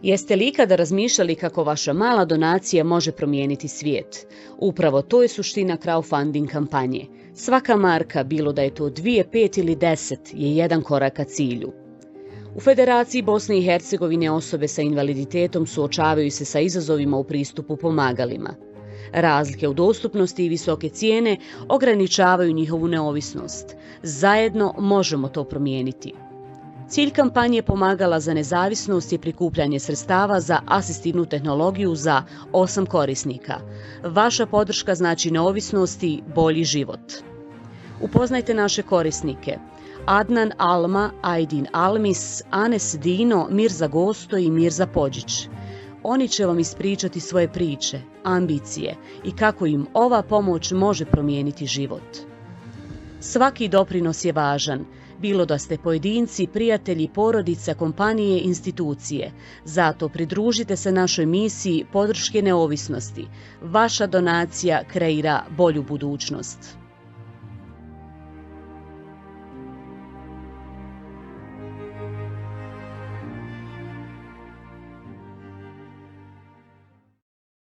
Jeste li ikada razmišljali kako vaša mala donacija može promijeniti svijet? Upravo to je suština crowdfunding kampanje. Svaka marka, bilo da je to 2, 5 ili 10, je jedan korak ka cilju. U Federaciji Bosne i Hercegovine osobe sa invaliditetom suočavaju se sa izazovima u pristupu pomagalima. Razlike u dostupnosti i visoke cijene ograničavaju njihovu neovisnost. Zajedno možemo to promijeniti. Cilj kampanje Pomagala za nezavisnost je prikupljanje sredstava za asistivnu tehnologiju za 8 korisnika. Vaša podrška znači neovisnost i bolji život. Upoznajte naše korisnike: Adnan Alma, Aydin Almis, Anes Dino, Mirza Gosto i Mirza Podžić. Oni će vam ispričati svoje priče, ambicije i kako im ova pomoć može promijeniti život. Svaki doprinos je važan, bilo da ste pojedinci, prijatelji, porodica, kompanije, institucije. Zato pridružite se našoj misiji podrške neovisnosti. Vaša donacija kreira bolju budućnost.